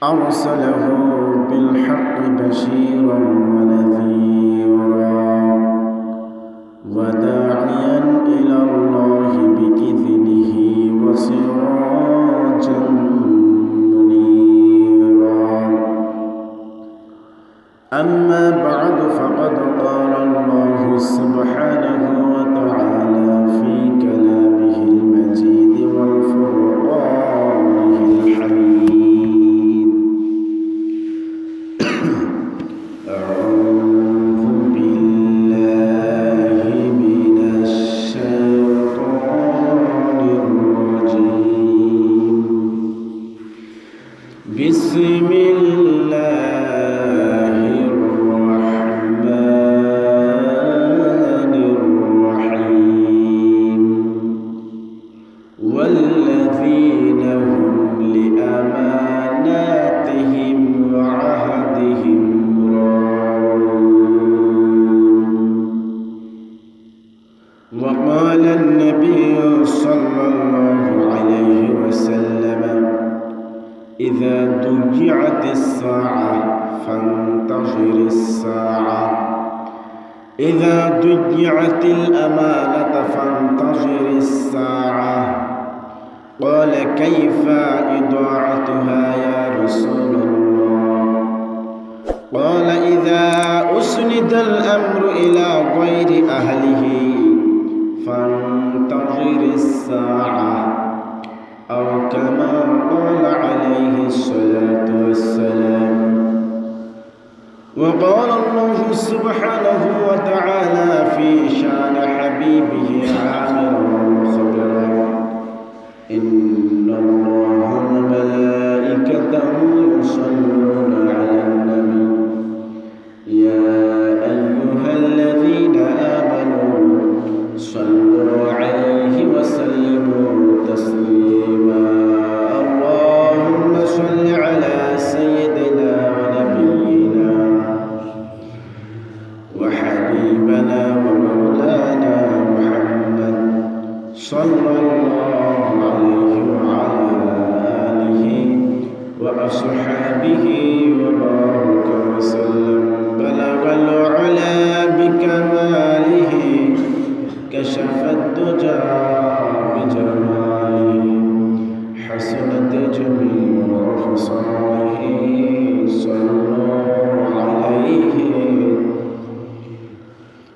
أرسله بالحق بشيرا ونذيرا وداعيا إلى الله بإذنه وسراجا منيرا أما بعد فقد قال الله سبحانه وتعالى في كلامه المجيد والفرقانه الحميد بسم الله الرحمن الرحيم والذين هم لأماناتهم وعهدهم راعون وقال النبي صلى الله عليه وسلم إذا ضجعت الساعة فانتظر الساعة إذا ضجعت الأمانة فانتظر الساعة قال كيف إضاعتها يا رسول الله قال إذا أسند الأمر إلى غير أهله فانتظر الساعة أو كما قال عليه الصلاة والسلام وقال الله سبحانه وتعالى في شان حبيبه عامرا وخبرا إن الله وملائكته يصلون على النبي يا أيها الذين آمنوا صلوا عليه وسلموا تسليما اللهم صل على سيدنا ونبينا وحبيبنا ومولانا محمد صلى الله عليه وعلى آله وأصحابه وبارك وسلم بلغ العلا بكماله كشف الدجى بجماله حسنت جميع خصاله صلى الله عليه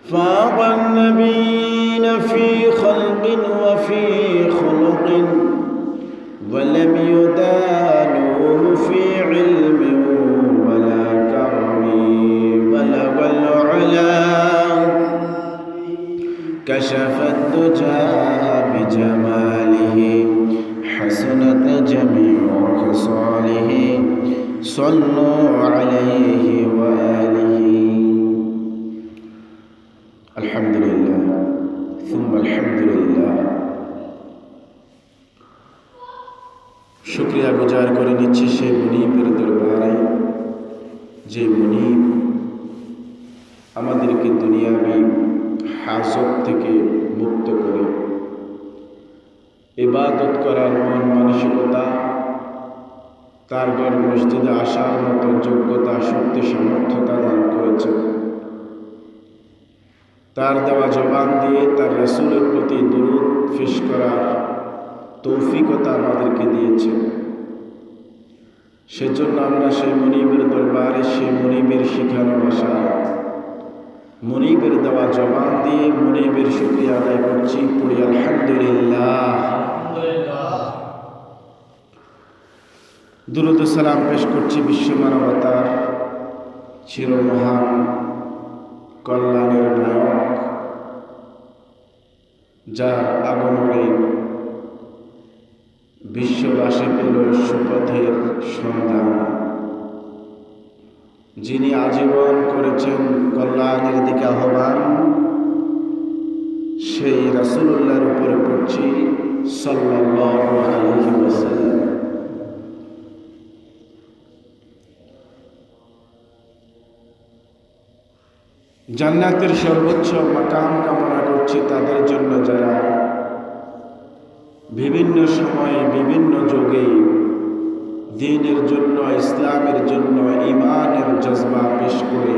فاض النبيين في خلق وفي خلق ولم يدانوه في علم ولا كرم بلغ العلا كشف الدجى بجماله حسنت جميع خصاله صلوا عليه وآله الحمد لله ثم الحمد لله শুকরিয়া গুজার করে নিচ্ছি সেই মুনিবের দরবারে যে মুনিব আমাদেরকে দুনিয়াবী হাজত থেকে মুক্ত করে ইবাদত করার মন মানসিকতা তার ঘর মসজিদে আসার মতো যোগ্যতা শক্তি সামর্থ্যতা দান করেছে তার দেওয়া জবান দিয়ে তার রাসূলের প্রতি দুরূদ পেশ করার তৌফিকতা আমাদেরকে দিয়েছে সেজন্য আমরা সেই মুনিবের দরবারে সেই মুনিবের শিখানো ভাষা মুনিবের দেওয়া জবান দিয়ে মুনিবের শুকরিয়া আদায় করছি পড়ি আলহামদুলিল্লাহ দুরূদ ও সালাম পেশ করছি বিশ্ব মানবতার চিরমহান কল্যাণের নায়ক যার আগমনে বিশ্ববাসী পেল সুপথের সন্ধান যিনি আজীবন করেছেন কল্যাণের দিকে আহ্বান সেই রাসূলুল্লাহর উপরে পড়ছি সাল্লাল্লাহু আলাইহি ওয়াসাল্লাম। জান্নাতের সর্বোচ্চ মাকাম কামনা করছি তাদের জন্য যারা বিভিন্ন সময়ে বিভিন্ন যুগে দ্বীনের জন্য, ইসলামের জন্য ঈমানের জজবা পেশ করে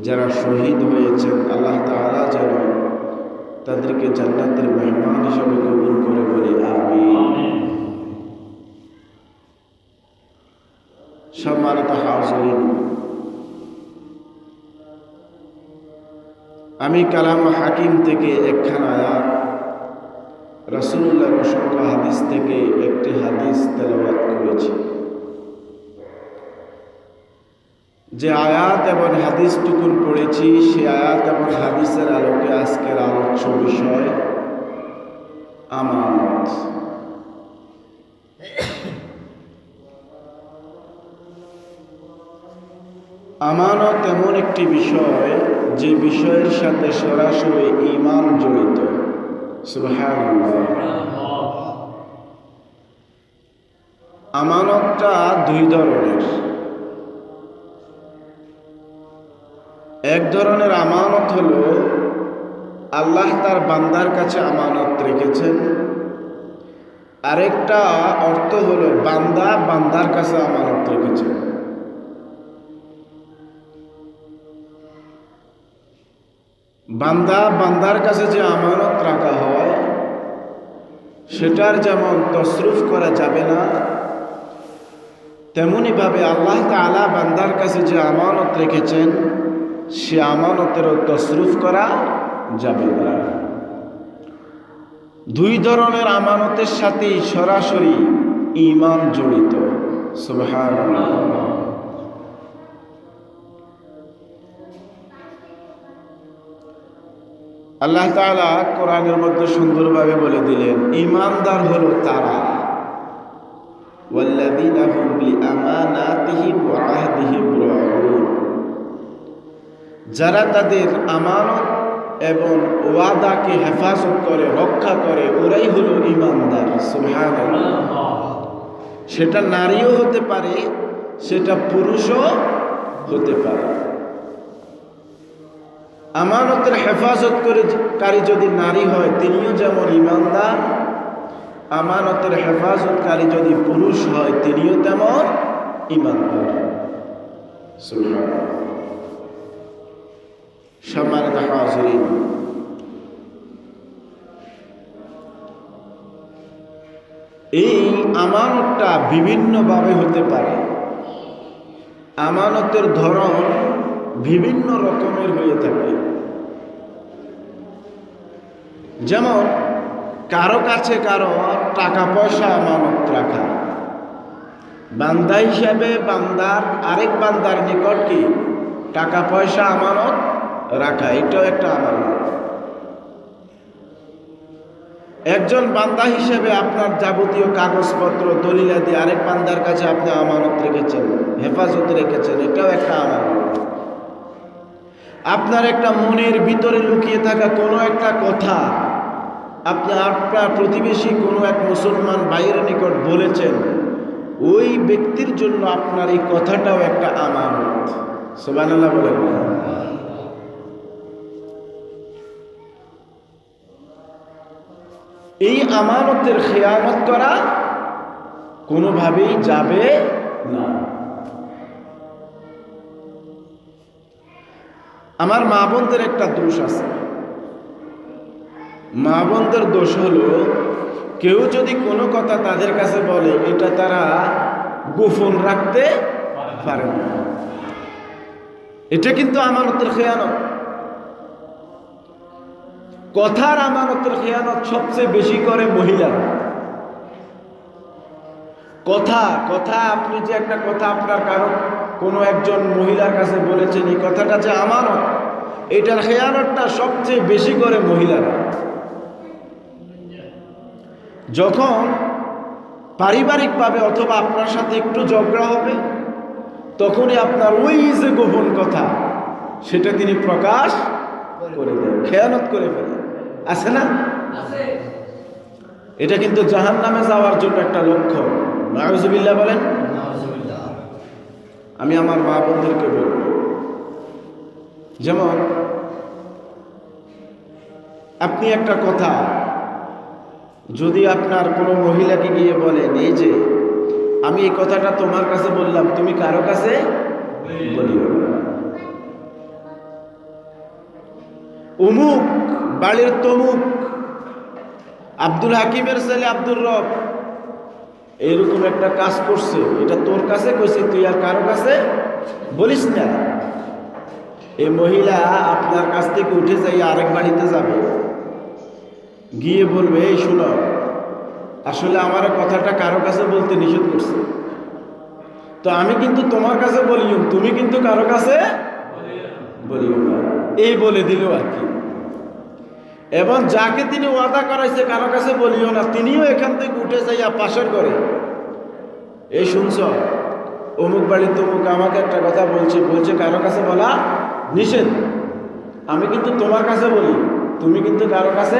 যারা শহীদ হয়েছেন, আল্লাহ তাআলা যেন তাদেরকে জান্নাতের মেহমান হিসেবে কবুল করে বলি আমিন। সম্মানিত হাজিরিন, আমি কালাম হাকিম থেকে একখানা আয়াত, রাসূলুল্লাহর অসংখ্য হাদিস থেকে একটি হাদিস তেলাওয়াত করেছি। যে আয়াত এবং হাদিসটুকুন পড়েছি, সে আয়াত এবং হাদিসের আলোকে আজকের আলোচ্য বিষয় আমানত। আমানত এমন একটি বিষয় যে বিষয়ের সাথে সরাসরি ঈমান জড়িত। সুবহানাল্লাহ। আমানতটা দুই ধরনের। এক ধরনের আমানত হলো আল্লাহ তার বান্দার কাছে আমানত রেখেছেন, আরেকটা অর্থ হলো বান্দা বান্দার কাছে আমানত রেখেছেন। বান্দা বান্দার কাছে যে আমানত রাখা হয় সেটার যেমন তসরুফ করা যাবে না, তেমনি ভাবে আল্লাহ তাআলা বান্দার কাছে যে আমানত রেখেছেন সে আমানতেরও তসরুফ করা যাবে না। দুই ধরনের আমানতের সাথেই সরাসরি ঈমান জড়িত। সুবহানাল্লাহ। আল্লাহ তাআলা কোরআনের মধ্যে সুন্দরভাবে বলে দিলেন, ঈমানদার হলো তারা ওয়াল্লাযীনা হুম বিআমানাতিহিম ওয়া আহদিহিম রাউন, যারা তাদের আমানত এবং ওয়াদাকে হেফাজত করে, রক্ষা করে, ওরাই হলো ঈমানদার। সুবহানাল্লাহ। সেটা নারীও হতে পারে, সেটা পুরুষও হতে পারে। আমানতের হেফাজতকারী যদি নারী হয় তিনিও যেমন ঈমানদার, আমানতের হেফাজতকারী যদি পুরুষ হয় তিনিও তেমন ঈমানদার। সুবহানাল্লাহ। সম্মানিত হাজিরিন, এই আমানতটা বিভিন্নভাবে হতে পারে। আমানতের ধরন বিভিন্ন রকমের হয়ে থাকে। যেমন কারো কাছে কারো টাকা পয়সা আমানত রাখা, বান্দা হিসাবে বান্দার আরেক বান্দার নিকট কি টাকা পয়সা আমানত রাখা, এটাও একটা আমানত। একজন বান্দা হিসেবে আপনার যাবতীয় কাগজপত্র দলিলাদি আরেক বান্দার কাছে আপনি আমানত রেখেছেন, হেফাজত রেখেছেন, এটাও একটা আমানত। আপনার একটা মনের ভিতরে লুকিয়ে থাকা কোনো একটা কথা আপনি আপনার প্রতিবেশী কোনো এক মুসলমান ভাইয়ের নিকট বলেছেন, ওই ব্যক্তির জন্য আপনার এই কথাটাও একটা আমানত। সুবহানাল্লাহ বলেন। এই আমানতের খেয়ানত করা কোনোভাবেই যাবে না। আমার মা বোনদের একটা দোষ আছে। মা বোনদের দোষ হলো, কেউ যদি কোনো কথা তাদের কাছে বলে এটা তারা গোপন রাখতে পারে না। এটা কিন্তু আমানতের খেয়ানত। কথার আমানতের খেয়ানত সবচেয়ে বেশি করে মহিলারা। কথা আপনি যে একটা কথা আপনার কারো কোনো একজন মহিলার কাছে বলেছেন, এই কথাটা যে আমানত, এটার খেয়ানতটা সবচেয়ে বেশি করে মহিলারা। যখন পারিবারিকভাবে অথবা আপনার সাথে একটু ঝগড়া হবে, তখনই আপনার ওই যে গোপন কথা সেটা তিনি প্রকাশ করে দেন, খেয়ানত করে ফেলেন। আছে না? এটা কিন্তু জাহান্নামে যাওয়ার জন্য একটা লক্ষ্য। নাউজুবিল্লাহ বলেন। আমি আমার মা বোনদেরকে বলব, যেমন আপনি একটা কথা যদি আপনার কোনো মহিলাকে গিয়ে বলেন, এই যে আমি এই কথাটা তোমার কাছে বললাম, তুমি কারো কাছে বলিও না। অমুক বাড়ির তমুক আব্দুল হাকিমের ছেলে আব্দুর রব এরকম একটা কাজ করছে, এটা তোর কাছে কইছে, তুই আর কারো কাছে বলিস না। এই মহিলা আপনার কাছ থেকে উঠে যাই আরেক বাড়িতে যাবে, গিয়ে বলবে, এই শুনো, আসলে আমার কথাটা কারো কাছে বলতে নিষেধ করছে, তো আমি কিন্তু তোমার কাছে বলিও, তুমি কিন্তু কারো কাছে বলিও না, এই বলে দিল আর কি। এবং যাকে তিনি ওয়াদা করাইছে কারো কাছে বলিও না, তিনিও এখান থেকে উঠে যাইয়া পাশের করে, এই শুনছ অমুক বাড়ির তমুক আমাকে একটা কথা বলছে কারো কাছে বলা নিষেধ, আমি কিন্তু তোমার কাছে বলি, তুমি কিন্তু কারো কাছে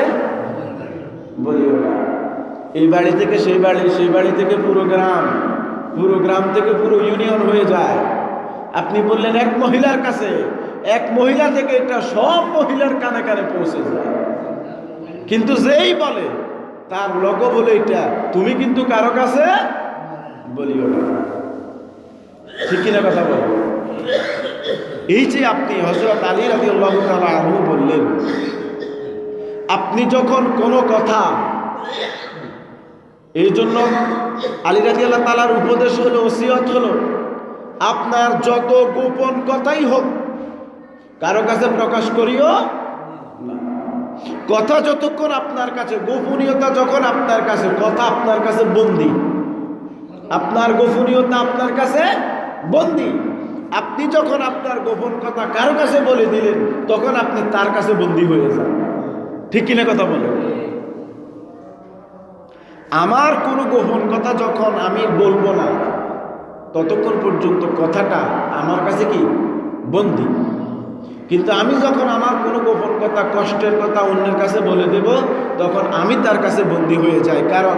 বলিও না। এই বাড়ি থেকে সেই বাড়ি, সেই বাড়ি থেকে পুরো গ্রাম থেকে পুরো ইউনিয়ন হয়ে যায়। আপনি বললেন এক মহিলার কাছে, এক মহিলা থেকে এটা সব মহিলার কানে কানে পৌঁছে যায়, কিন্তু যেই বলে তার লোক বলে এটা তুমি কিন্তু কারো কাছে বলিও না। ঠিক কিনা কথা বল? এই যে আপনি হযরত আলী রাদিয়াল্লাহু তাআলা আনহু বললেন, আপনি যখন কোনো কথা, এই জন্য আলী রাদিয়াল্লাহু তাআলার উপদেশ হলো, ওসিয়ত হলো, আপনার যত গোপন কথাই হোক কারো কাছে প্রকাশ করিও না। কথা যতক্ষণ আপনার কাছে, গোপনীয়তা যখন আপনার কাছে, কথা আপনার কাছে বন্দী, আপনার গোপনীয়তা আপনার কাছে বন্দী। আপনি যখন আপনার গোপন কথা কারো কাছে বলে দিলেন, তখন আপনি তার কাছে বন্দী হয়ে যান। ঠিক কিনা কথা বলেন? আমার কোনো গোপন কথা যখন আমি বলবো না, ততক্ষণ পর্যন্ত কথাটা আমার কাছে কি বন্দী। কিন্তু আমি যখন আমার কোনো গোপন কথা, কষ্টের কথা অন্যের কাছে বলে দেব, তখন আমি তার কাছে বন্দী হয়ে যাই। কারণ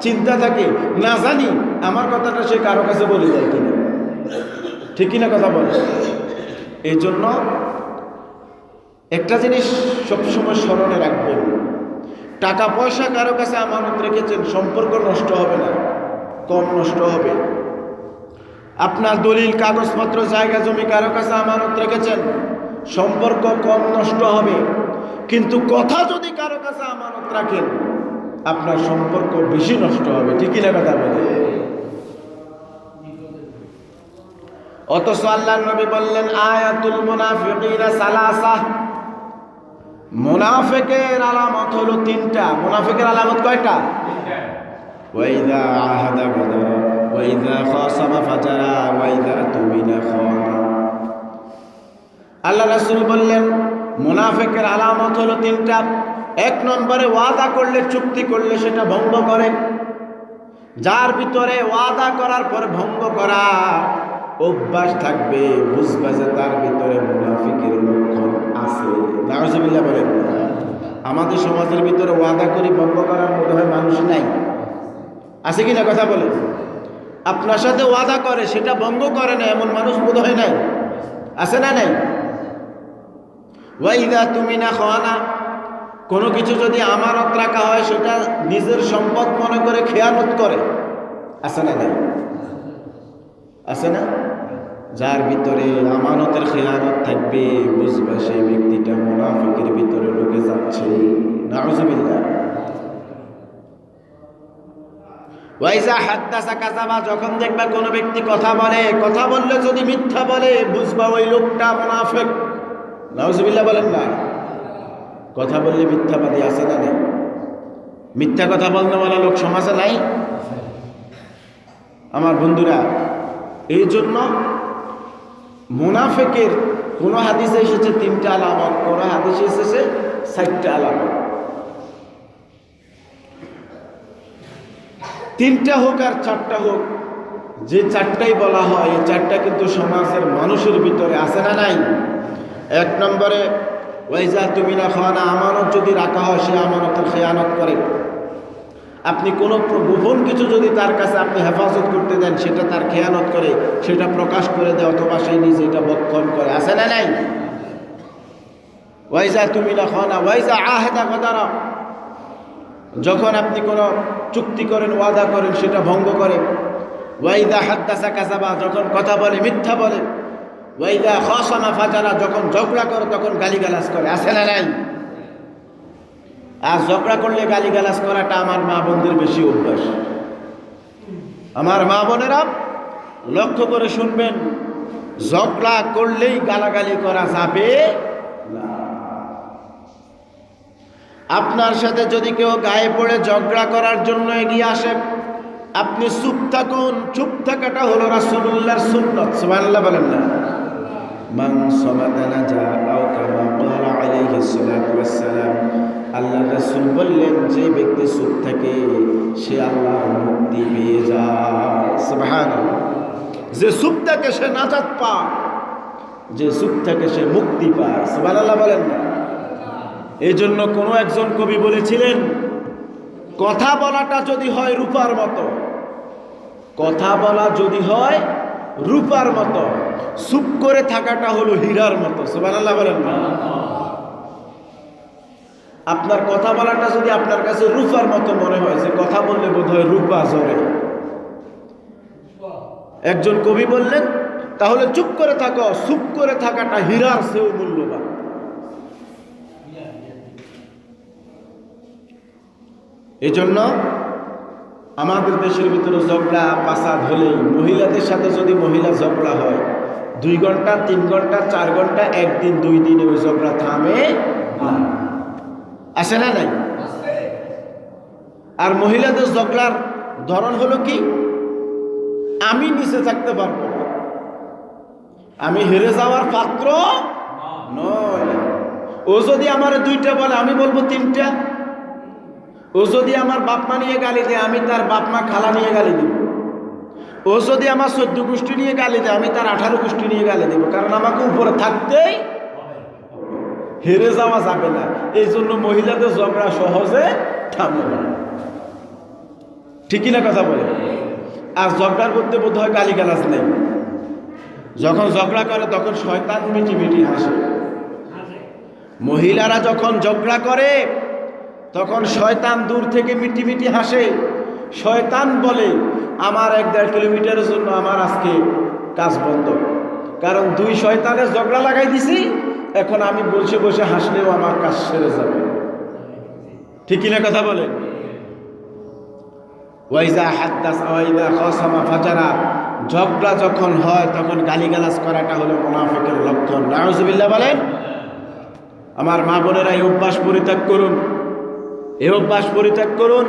চিন্তা থাকে, না জানি আমার কথাটা সে কারো কাছে বলে যায় কিনা। ঠিক কিনা কথা বলে? এই জন্য একটা জিনিস সবসময় স্মরণে রাখবেন, টাকা পয়সা কারো কাছে আমানত রেখেছেন, সম্পর্ক নষ্ট হবে না, কম নষ্ট হবে। আপনার দলিল কাগজপত্র জায়গা জমি কারো কাছে আমানত রেখেছেন, সম্পর্ক কম নষ্ট হবে। কিন্তু কথা যদি কারো কাছে আমানত রাখেন, আপনার সম্পর্ক বেশি নষ্ট হবে। ঠিক কিনা কথা বলে? অথচ আল্লাহর নবী বললেন, আয়াতুল মুনাফিকিনা সালাসা, মুনাফিকের আলামত হলো তিনটা। মুনাফিকের আলামত কয়টা? ওয়াইদা আহাদা গাদারা, ওয়াইদা খাসামা ফাজারা, ওয়াইদা তুমিনা খানা। আল্লাহ রাসূল বললেন, মুনাফিকের আলামত হলো তিনটা। এক নম্বরে, ওয়াদা করলে, চুক্তি করলে সেটা ভঙ্গ করে। যার ভিতরে ওয়াদা করার পর ভঙ্গ করা অভ্যাস থাকবে, বুঝবা যে তার ভিতরে মুনাফিকের লক্ষণ আছে। নাউজুবিল্লাহ বলেন। আমাদের সমাজের ভিতরে ওয়াদা করি ভঙ্গ করার মতো হয় মানুষ নাই, আছে কিনা কথা বলে? আপনার সাথে ওয়াদা করে সেটা ভঙ্গ করে না এমন মানুষ বোধ হয় নাই, আছে না নাই? ওয়াইদা তুমিনা খানা, কোনো কিছু যদি আমানত রাখা হয় সেটা নিজের সম্পদ মনে করে খেয়ানত করে, আছে না নাই? আছে না? যার ভিতরে আমানতের খেয়ানত থাকবে, বুঝবা সেই ব্যক্তিটা মুনাফিকের ভিতরে ঢুকে যাচ্ছে। নাউজুবিল্লাহ। ওয়াইজা হাদ্দাসা কাযাবা, যখন দেখবা কোনো ব্যক্তি কথা বলে, কথা বললে যদি মিথ্যা বলে, বুঝবা ওই লোকটা মুনাফিক। নাউজুবিল্লাহ বলেন না? কথা বললে মিথ্যাবাদী আছে না নাই? মিথ্যা কথা বলতে বলা লোক সমাজে নাই? আমার বন্ধুরা, এই জন্য মুনাফিকের কোন হাদিসে এসেছে 3টা আলামত, কোন হাদিসে এসেছে 4টা আলামত। 3টা হোক আর 4টা হোক, যে 4টাই বলা হয়, এই 4টা কিন্তু সমাজের মানুষের ভিতরে আছে না নাই? 1 নম্বরে, ওয়াইজা তুমিনা খানা, আমানত যদি রাখা হয় সে আমানতের খেয়ানত করে। আপনি কোনো গোপন কিছু যদি তার কাছে আপনি হেফাজত করতে দেন সেটা তার খেয়ানত করে, সেটা প্রকাশ করে দেয় অথবা সে নিজে এটা বক্ষণ করে। আছে না নাই? ওয়াইজা তুমিনা খানা ওয়াইজা আহেদা গদারা, যখন আপনি কোনো চুক্তি করেন, ওয়াদা করেন, সেটা ভঙ্গ করে। ওয়াইদা হাদ্দাসা কাযাবা, যখন কথা বলে মিথ্যা বলে। ওয়াইদা খাসামা ফাজারা, যখন ঝগড়া করে তখন গালিগালাজ করে। আছে না নাই? আর ঝগড়া করলে গালিগালাজ করাটা আমার মা বোনদের বেশি অভ্যাস। আমার মা বোনেরা লক্ষ্য করে শুনবেন, ঝগড়া করলেই গালাগালি করা যাবে না। আপনার সাথে যদি কেউ গায়ে পড়ে ঝগড়া করার জন্য এগিয়ে আসে, আপনি চুপ থাকুন। চুপ থাকাটা হলো রাসূলুল্লাহর সুন্নাত। সুবহানাল্লাহ বলেন না? মান সামাতা নাজা আও কামা ক্বালা আলাইহিস সালাতু ওয়াস সালাম, আল্লাহ রাসূল বললেন যে ব্যক্তি চুপ থাকে সে আল্লাহর মুক্তি পেয়ে যায়। সুবহানাল্লাহ। যে চুপ থাকে সে নাজাত পায়, যে চুপ থাকে সে মুক্তি পায়। সুবহানাল্লাহ বলেন না? এই জন্য কোনো একজন কবি বলেছিলেন, কথা বলাটা যদি হয় রূপার মতো, কথা বলা যদি হয় রূপার মতো, চুপ করে থাকাটা হলো হীরার মতো। সুবহানাল্লাহ বলেন না? আপনার কথা বলাটা যদি আপনার কাছে রূপার মতো মনে হয়, যে কথা বললে বোধ হয় রূপা ঝরে, একজন কবি বললেন তাহলে চুপ করে থাকো। চুপ করে থাকাটা হীরার চেয়েও মূল্যবান। এই জন্য আমাদের দেশের ভিতরে ঝগড়া পাসাদ হলেই, মহিলাদের সাথে যদি মহিলা ঝগড়া হয় 2 ঘন্টা 3 ঘন্টা 4 ঘন্টা, একদিন 2 দিনে ওই ঝগড়া থামে না। আসে না নাই? আর মহিলাদের ঝগড়ার ধরন হলো কি, আমি নিচে থাকতে পারবো না, আমি হেরে যাওয়ার পাত্র নয়। ও যদি আমার 2টা বলে আমি বলবো 3টা। ও যদি আমার বাপ মা নিয়ে গালি দেয় আমি তার বাপ মা খালা নিয়ে গালি দিব। ও যদি আমার 14 গোষ্ঠী নিয়ে গালি দেয় আমি তার 18 গোষ্ঠী নিয়ে গালি দেব, কারণ আমাকে উপরে থাকতেই, হেরে যাওয়া যাবে না। এই জন্য মহিলাদের ঝগড়া সহজে থামে না। ঠিকই না কথা বলে? আর ঝগড়ার মধ্যে বোধ হয় গালিগালাজ নেই। যখন ঝগড়া করে তখন শয়তান মিটি মিটি হাসে। মহিলারা যখন ঝগড়া করে তখন শয়তান দূর থেকে মিটি মিটি হাসে। শয়তান বলে আমার 1-1.5 কিলোমিটারের জন্য আমার আজকে কাজ বন্ধ, কারণ 2 শয়তানের ঝগড়া লাগাই দিছি, এখন আমি বসে বসে হাসলেও আমার কাজ সেরে যাবে। ঠিকই না কথা বলেন? ওয়াইজা হাদ্দাস ওয়াইজা খাসামা ফাজারা, ঝগড়া যখন হয় তখন গালিগালাজ করাটা হলো মুনাফিকের লক্ষণ। নাউজুবিল্লাহ বলেন? আমার মা বোনেরা এই অভ্যাস পরিত্যাগ করুন, এই অভ্যাস পরিত্যাগ করুন,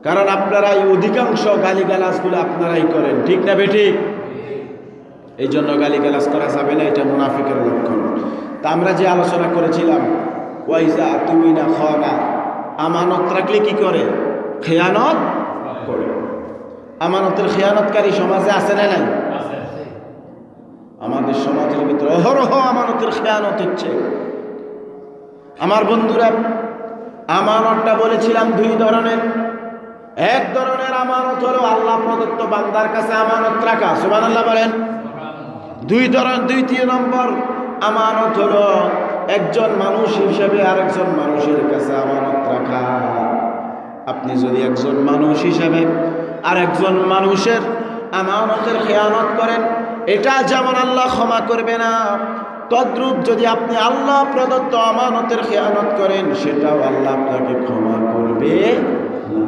কারণ আপনারা এই অধিকাংশ গালিগালাজগুলো আপনারাই করেন। ঠিক না বেঠিক? এই জন্য গালিগালাজ করা যাবে না, এটা মুনাফিকের লক্ষণ। তা আমরা যে আলোচনা করেছিলাম, ওয়াইজা তুমিনা খানা, আমানত রাখলে কি করে? খেয়ানত করে। আমানতের খেয়ানতকারী সমাজে আছে না নাই? আমাদের সমাজের ভিতরে অহরহ আমানতের খেয়ানত হচ্ছে। আমার বন্ধুরা, আমানতটা বলেছিলাম 2 ধরনের। এক ধরনের আমানত হলো আল্লাহ প্রদত্ত বান্দার কাছে আমানত রাখা। সুবহানাল্লাহ বলেন? 2 নম্বর আমানত হলো একজন মানুষ হিসেবে আরেকজন মানুষের কাছে আমানত রাখা। আপনি যদি একজন মানুষ হিসেবে আরেকজন মানুষের আমানতের খেয়ানত করেন, এটা যেমন আল্লাহ ক্ষমা করবে না, তদ্রূপ যদি আপনি আল্লাহ প্রদত্ত আমানতের খেয়ানত করেন সেটাও আল্লাহ আপনাকে ক্ষমা করবে না।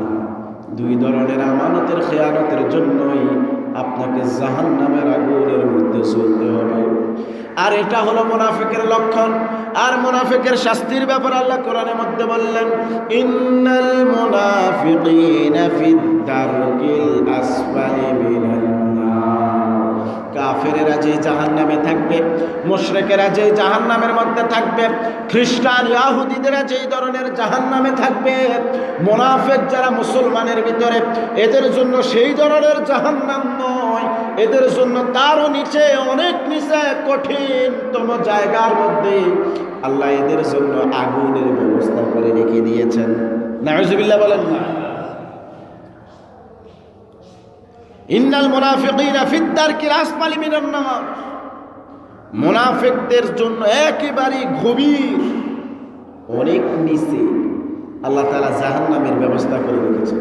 2 ধরনের আমানতের খেয়ানতের জন্যই আপনাকে জাহান্নামের আগুনের মধ্যে চলতে হবে। আর এটা হলো মুনাফিকের লক্ষণ। আর মুনাফিকের শাস্তির ব্যাপারে আল্লাহ কোরআনের মধ্যে বললেন, ইন্নাল মুনাফিকিনা ফিদ দারকিল আসফালি মিনান নার। কাফেরেরা যে জাহান্নামে থাকবে, মুশরিকেরা যে জাহান্নামের মধ্যে থাকবে, খ্রিস্টান ইহুদিদেরা যেই ধরনের জাহান্নামে থাকবে, মুনাফিক যারা মুসলমানের ভিতরে, এদের জন্য সেই ধরনের জাহান্নাম নয়, এদের জন্য তারও নিচে, অনেক নিচে, কঠিনতম জায়গার মধ্যে আল্লাহ এদের জন্য আগুনের ব্যবস্থা করে রেখে দিয়েছেন। নাউযুবিল্লাহ বলেন না। ইন্নাল মুনাফিকিনা ফিদ দারকিল আসফালি মিনান নার, মুনাফিকদের জন্য একেবারে গভীর, অনেক নিচে আল্লাহ তাআলা জাহান্নামের ব্যবস্থা করে রেখেছেন।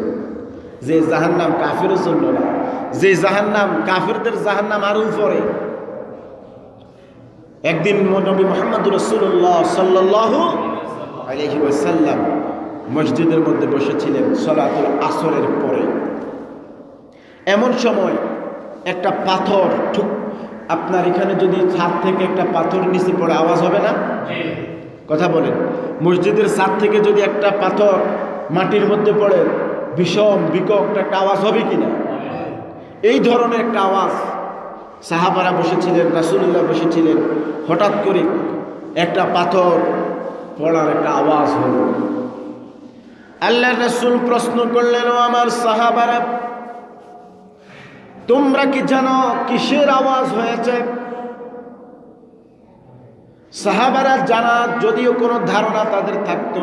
যে জাহান্নাম কাফিরের জন্য না, যে জাহান্নাম কাফিরদের জাহান্নাম আরো উপরে। একদিন নবী মুহাম্মদুর রাসূলুল্লাহ সাল্লাল্লাহু আলাইহি ওয়াসাল্লাম মসজিদের মধ্যে বসেছিলেন সালাতুল আসরের পরে। এমন সময় একটা পাথর, আপনার এখানে যদি ছাদ থেকে একটা পাথর নিচে পড়ে আওয়াজ হবে না? কথা বলেন। মসজিদের ছাদ থেকে যদি একটা পাথর মাটির মধ্যে পড়ে বিষম বিকট একটা আওয়াজ হবে কিনা? এই ধরনের একটা আওয়াজ। সাহাবারা বসেছিলেন, রাসূলুল্লাহ বসেছিলেন, হঠাৎ করে একটা পাথর পড়ার একটা আওয়াজ হলো। আল্লাহর রাসূল প্রশ্ন করলেন, ও আমার সাহাবারা, তোমরা কি জানো কিসের আওয়াজ হয়েছে? সাহাবারা জানা যদিও কোনো ধারণা তাদের থাকতো,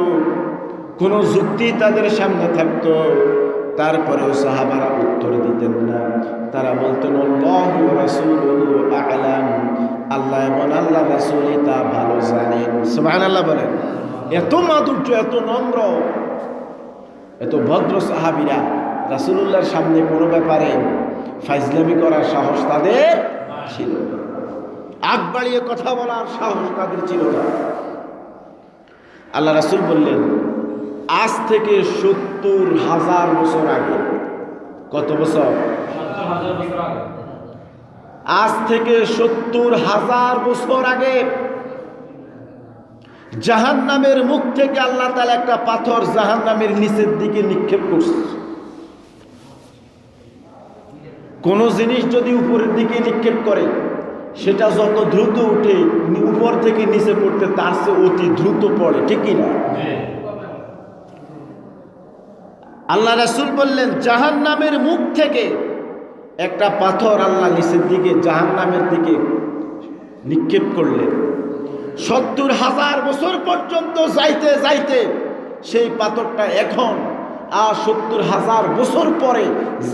কোনো যুক্তি তাদের সামনে থাকতো, তারপরেও সাহাবারা উত্তর দিতেন না। তারা বলতেন আল্লাহু ওয়া রাসূলুহু আ'লাম, আল্লাহ এবং আল্লাহ রাসূলই তা ভালো জানেন। সুবহানাল্লাহ বলেন। এত মাধুর্য, এত নম্র, এত ভদ্র সাহাবীরা রাসূলুল্লাহর সামনে কোনো ব্যাপারে ফাইজলামি করার সাহস তাদের ছিল না, আগ বাড়িয়ে কথা বলার সাহস তাদের ছিল না। আল্লাহ রাসূল বললেন, আজ থেকে ৭০,০০০ বছর আগে। কত বছর? আজ থেকে ৭০,০০০ বছর আগে জাহান্নামের মুখ থেকে আল্লাহ তাআলা একটা পাথর জাহান্নামের নিচের দিকে নিক্ষেপ করছে। কোন জিনিস যদি উপরের দিকে নিক্ষেপ করে, সেটা যত দ্রুত উঠে উপর থেকে নিচে পড়তে তার চেয়ে অতি দ্রুত পড়ে, ঠিক কিনা? আল্লাহ রাসূল বললেন, জাহান্নামের মুখ থেকে একটা পাথর আল্লাহ নিচের দিকে জাহান্নামের দিকে নিক্ষেপ করলেন। ৭০,০০০ বছর পর্যন্ত যাইতে যাইতে সেই পাথরটা এখন আর ৭০,০০০ বছর পরে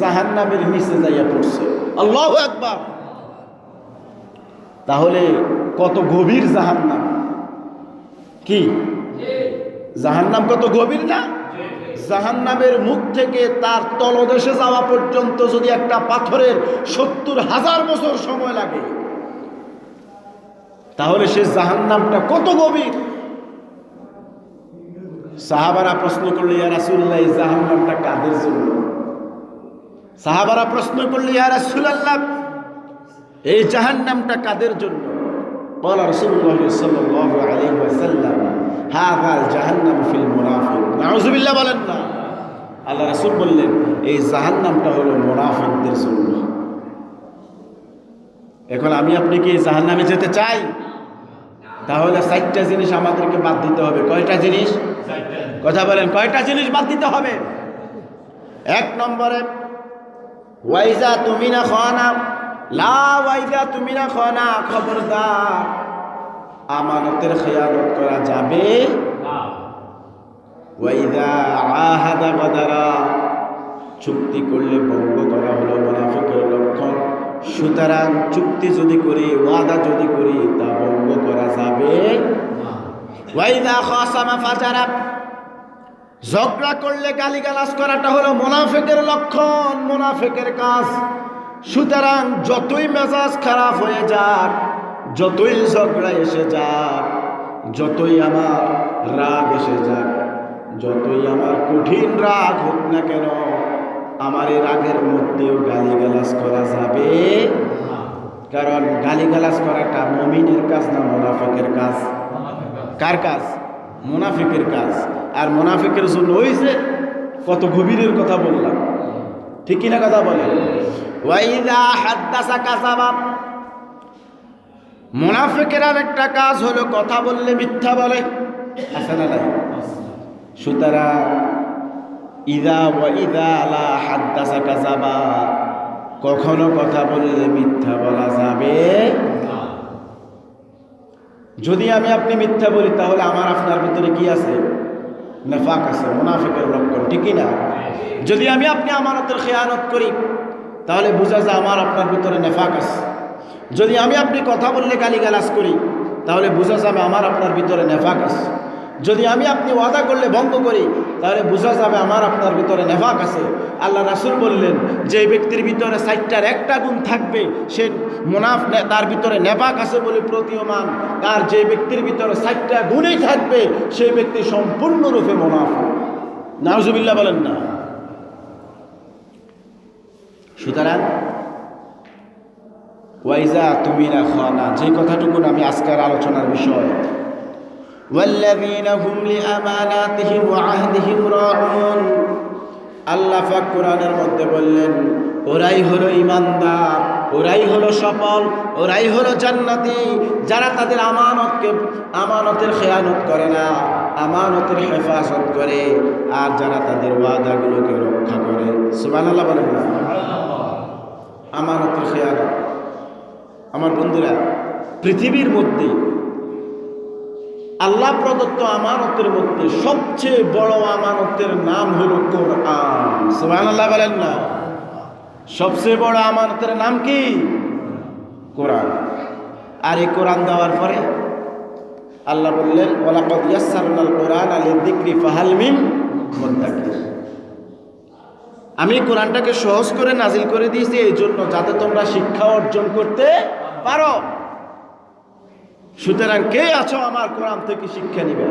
জাহান্নামের নিচে যাইয়া পড়ছে। আল্লাহু আকবার। তাহলে কত গভীর জাহান্নাম! কি জাহান্নাম কত গভীর না? জাহান্নামের মুখ থেকে তার তলদেশে যাওয়া পর্যন্ত যদি একটা পাথরের ৭০,০০০ বছর সময় লাগে, তাহলে সে জাহান্নামটা কত গভীর! সাহাবারা প্রশ্ন করলে, ইয়া রাসূলুল্লাহ, এই জাহান্নামটা কাদের জন্য? সাহাবারা প্রশ্ন করলে, ইয়া রাসূলুল্লাহ, এই জাহান্নামটা কাদের জন্য? ক্বালা রাসূলুল্লাহ সাল্লাল্লাহু আলাইহি ওয়াসাল্লাম, হাযা জাহান্নাম ফিল মুনাফিক। নাউযুবিল্লাহ বলেন না। আল্লাহ রাসূল বললেন, এই জাহান্নামটা হলো মুনাফিকদের জন্য। এখন আমি আপনি কি জাহান্নামে যেতে চাই? তাহলে ৪টা জিনিস আমাদেরকে বাদ দিতে হবে। কয়টা জিনিস? কথা বলেন, কয়টা জিনিস বাদ দিতে হবে? ১ নম্বরে, ওয়াইজা তুমিনা খানা লা ওয়াইজা তুমিনা খানা, খবরদার আমানতের খেয়ানত করা যাবে না। ওয়াইজা আহাদা গাদারা, চুক্তি করলে ভঙ্গ করা হলো মুনাফিকের লক্ষণ। সুতরাং চুক্তি যদি করি, ওয়াদা যদি করি, তা ভঙ্গ করা যাবে না। ওয়াইদা খাসামা ফাজারা, ঝগড়া করলে গালিগালাজ করাটা হলো মুনাফিকের লক্ষণ, মুনাফিকের কাজ। সুতরাং যতই মেজাজ খারাপ হয়ে যাক, যতই ঝগড়া এসে যাক, যতই আমার রাগ এসে যাক, যতই আমার কঠিন রাগ হোক না কেন, আমার এই রাগের মধ্যেও গালিগালাজ করা যাবে না। কারণ গালিগালাজ করাটা মুমিনের কাজ না, মুনাফিকের কাজ। কার কাজ? মুনাফিকের কাজ। আর মুনাফিকের জন্য ওই যে কত গভীরের কথা বললাম, ঠিক কিনা কথা বলে? ওয়াইদা হাদ্দাসা কাযাবা, মুনাফিকের আর একটা কাজ হলো কথা বললে মিথ্যা বলে, আছে না নাই? সুতরাং ইদা ওয়াইদা লা হাদ্দাসা কাযাবা, কখনো কথা বললে মিথ্যা বলা যাবে না। যদি আমি আপনি মিথ্যা বলি তাহলে আমার আপনার ভিতরে কি আছে? নেফাক আছে, মুনাফিকের লক্ষণ, ঠিকই না? যদি আমি আপনি আমানতের খেয়ানত করি তাহলে বোঝা যায় আমার আপনার ভিতরে নেফাক আছে। যদি আমি আপনি কথা বললে গালিগালাজ করি তাহলে বোঝা যাবে আমার আপনার ভিতরে নেফাক আছে। যদি আমি আপনি ওয়াদা করলে ভঙ্গ করি তাহলে বোঝা যাবে আমার আপনার ভিতরে নেফাক আছে। আল্লাহ রাসূল বললেন, যে ব্যক্তির ভিতরে 4টার একটা গুণ থাকবে সে তার ভিতরে নেফাক আছে বলে প্রতীয়মান। আর যে ব্যক্তির ভিতরে 4টা গুণই থাকবে সেই ব্যক্তি সম্পূর্ণরূপে মুনাফিক। নাউজুবিল্লাহ বলেন না? সুতরাং ওয়াইজা তুমিনা খানা, যে কথাটুকু আমি আজকের আলোচনার বিষয়, ওয়াল্লাযীনা হুম লিআমানাতিহিম ওয়া আহদিহিম রাউন। আল্লাহ পাক কোরআনের মধ্যে বললেন, ওরাই হলো ঈমানদার, ওরাই হলো সফল, ওরাই হলো জান্নাতি, যারা তাদের আমানতের খেয়ানত করে না, আমানতের হেফাজত করে, আর যারা তাদের ওয়াদাগুলোকে রক্ষা করে। সুবহানাল্লাহ বলেন না? আমানতের খেয়ানত। আমার বন্ধুরা, পৃথিবীর মধ্যে আল্লাহ প্রদত্ত আমানতের মধ্যে সবচেয়ে বড় আমানতের নাম হলো কোরআন। সুবহানাল্লাহ বলেন না? সবচেয়ে বড় আমানতের নাম কি? কোরআন। আর এই কোরআন দেওয়ার পরে আল্লাহ বললেন, ওয়ালাকাদ ইয়াসসারনাল কোরআনা লিযিকরি ফাহাল মিন মুদ্দাকির। আমি কোরআনটাকে সহজ করে নাজিল করে দিয়েছি এই জন্য যাতে তোমরা শিক্ষা অর্জন করতে পারো। সুতরাং কে আছো আমার কোরআন থেকে শিক্ষা নিবে?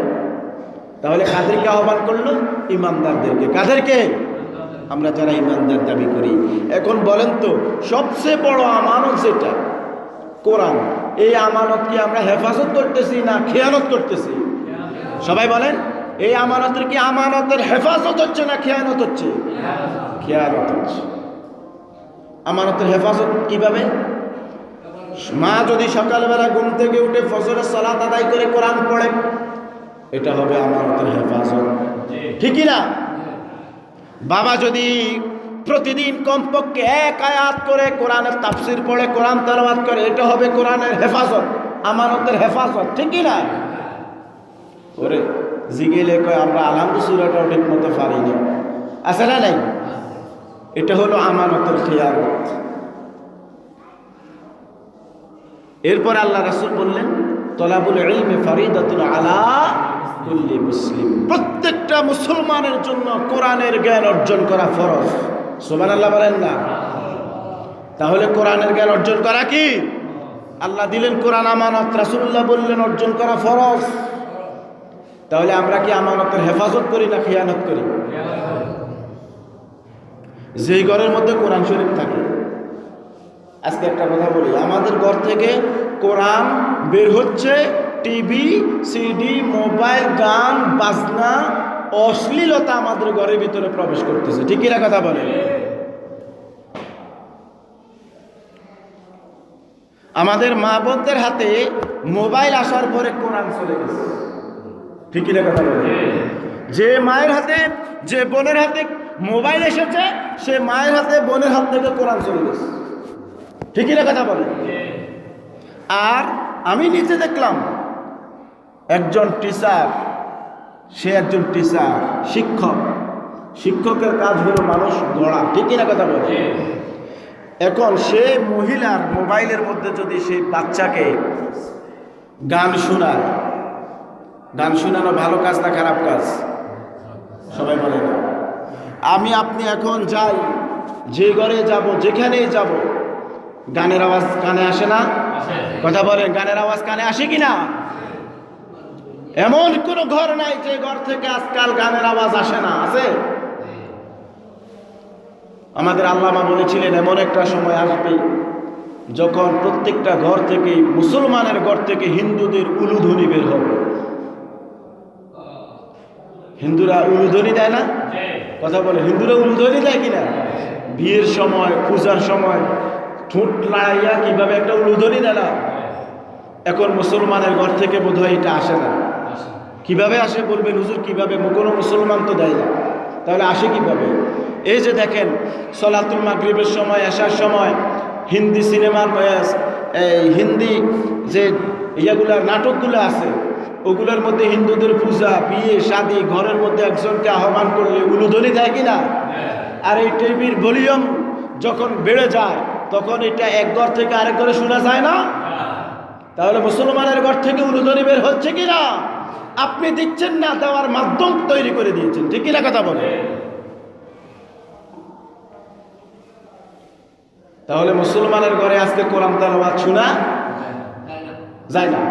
তাহলে কাদেরকে আহ্বান করলো? ইমানদারদেরকে। কাদেরকে? আমরা যারা ইমানদার দাবি করি। এখন বলেন তো, সবচেয়ে বড় আমানত যেটা কোরআন, এই আমানত কি আমরা হেফাজত করতেছি না খেয়ানত করতেছি? সবাই বলেন, এই আমানতের কি আমানতের হেফাজত হচ্ছে না খেয়ানত হচ্ছে? খেয়ানত হচ্ছে। আমানতের হেফাজত কিভাবে? মা যদি সকালবেলা ঘুম থেকে উঠে ফজরের সালাত আদায় করে কোরআন পড়ে, এটা হবে আমানতের হেফাজত, ঠিকই না? বাবা যদি প্রতিদিন কমপক্ষে 1 আয়াত করে কোরআনের তাফসির পড়ে, কোরআন তেলাওয়াত করে, এটা হবে কোরআনের হেফাজত, আমানতের হেফাজত, ঠিকই না? ওরে জিগেলে কয় আমরা আলহামদুলিল্লাহ সূরাটাও ঠিক মতো পারি না, আছে না নাই? এটা হলো আমানতের খেয়ানত। এরপর আল্লাহ রাসূল বললেন, তলাবুল ইলমি ফারিদাতুন আলা কুল্লি মুসলিম। প্রত্যেকটা মুসলমানের জন্য কোরআনের জ্ঞান অর্জন করা ফরজ। সুবহানাল্লাহ বলেন না? তাহলে কোরআনের জ্ঞান অর্জন করা কি? আল্লাহ দিলেন কোরআন আমানত, রাসূলুল্লাহ বললেন অর্জন করা ফরজ। তাহলে আমরা কি আমানতের হেফাজত করি না খেয়ানত করি? যেই ঘরের মধ্যে কোরআন শরীফ থাকে, আজকে একটা কথা বলি, আমাদের ঘর থেকে কোরআন বের হচ্ছে, টিভি, সিডি, মোবাইল, গান বাজনা, অশ্লীলতা আমাদের ঘরের ভিতরে প্রবেশ করতেছে, ঠিকই না কথা বলে? আমাদের মা বোনদের হাতে মোবাইল আসার পরে কোরআন চলে গেছে, ঠিকই না কথা বলে? যে মায়ের হাতে, যে বোনের হাতে মোবাইল এসেছে, সে মায়ের হাতে বোনের হাত থেকে কোরআন চলে গেছে, ঠিকই না কথা বলে? আর আমি নিজে দেখলাম একজন টিচার, সে একজন টিচার, শিক্ষক, শিক্ষকের কাজ হলো মানুষ গড়া, ঠিকই না কথা বলে? এখন সে মহিলার মোবাইলের মধ্যে যদি সেই বাচ্চাকে গান শোনায়, গান শোনানো ভালো কাজ না খারাপ কাজ? সবাই বলে না? আমি আপনি এখন যাই, যে ঘরে যাব, যেখানেই যাব, গানের আওয়াজ কানে আসে না? কথা বলেন, গানের আওয়াজ কানে আসে কিনা? এমন কোন ঘর নাই যে ঘর থেকে আজকাল গানের আওয়াজ আসে না, আছে? আমাদের আল্লামা বলেছিলেন, এমন একটা সময় আসবে যখন প্রত্যেকটা ঘর থেকে, মুসলমানের ঘর থেকে হিন্দুদের উলুধ্বনি বের হবে। হিন্দুরা উলুধ্বনি দেয় না? কথা বলে, হিন্দুরা উলুধ্বনি দেয় কিনা? বিয়ের সময়, পূজার সময় ঠোঁট লাড়াইয়া কিভাবে একটা উলুধ্বনি দেয় না? এখন মুসলমানের ঘর থেকে বোধহয় এটা আসে না। কিভাবে আসে বলবেন হুজুর? কিভাবে? কোনো মুসলমান তো দেয় না, তাহলে আসে কিভাবে? এই যে দেখেন, সলাতুল মাগরিবের সময়, এশার সময় হিন্দি সিনেমার, হিন্দি যে ইয়াগুলার নাটকগুলো আছে, ওগুলোর মধ্যে হিন্দুদের পূজা, বিয়ে, শাদী, ঘরের মধ্যে একজনকে আহ্বান করলে উলুধ্বনি দেয় কিনা? আর এই টিভির ভলিউম যখন বেড়ে যায় তখন এটা এক ঘর থেকে আরেক ঘরে শোনা যায় না? তাহলে মুসলমানের ঘর থেকে উলুধ্বনি বের হচ্ছে কিনা? আপনি দিচ্ছেন না, দেওয়ার মাধ্যম তৈরি করে দিয়েছেন, ঠিক কিনা কথা বলে? তাহলে মুসলমানের ঘরে আজকে কোরআন তেলাওয়াত শোনা যায় না।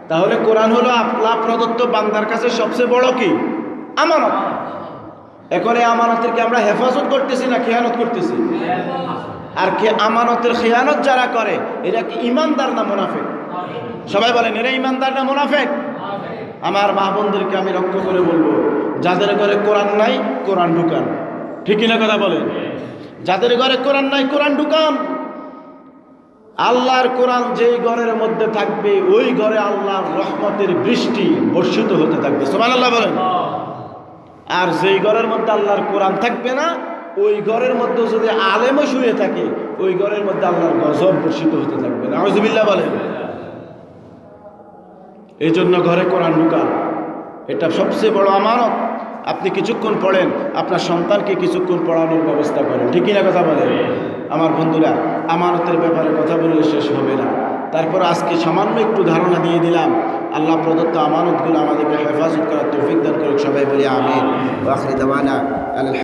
তাহলে কোরআন হলো আল্লাহ প্রদত্ত বান্দার কাছে সবচেয়ে বড় কি? আমানত। এখন এই আমানতের কি আমরা হেফাজত করতেছি না খেয়ানত করতেছি? আর আমানতের খেয়ানত যারা করে এরা কি ইমানদার না মুনাফিক? সবাই বলেন এরা ইমানদার না মুনাফিক? আমার মা বোনদেরকে আমি লক্ষ্য করে বলবো, যাদের ঘরে কোরআন নাই কোরআন ঢুকান, ঠিক কিনা কথা বলেন? যাদের ঘরে কোরআন নাই কোরআন ঢুকান। আল্লাহর কোরআন যেই ঘরের মধ্যে থাকবে ওই ঘরে আল্লাহর রহমতের বৃষ্টি বর্ষিত হতে থাকবে, সুবহানাল্লাহ বলেন। আর যেই ঘরের মধ্যে আল্লাহর কোরআন থাকবে না ওই ঘরের মধ্যে যদি আলেমও শুয়ে থাকে ওই ঘরের মধ্যে আল্লাহর গজব বর্ষিত হতে থাকবে, নাউযুবিল্লাহ বলেন। এই জন্য ঘরে কোরআন ঢুকান, এটা সবচেয়ে বড় আমানত। আপনি কিছুক্ষণ পড়েন, আপনার সন্তানকে কিছুক্ষণ পড়ানোর ব্যবস্থা করেন, ঠিক কিনা কথা বলেন? আমার বন্ধুরা, আমানতের ব্যাপারে কথা বললে শেষ হবে না। তারপর আজকে সামান্য একটু ধারণা দিয়ে দিলাম। আল্লাহ প্রদত্ত আমানতগুলো আমাদেরকে হেফাজত করার তৌফিক দান করুক, সবাই বলি আমিন। ওয়া আখিরু দাওয়ানা।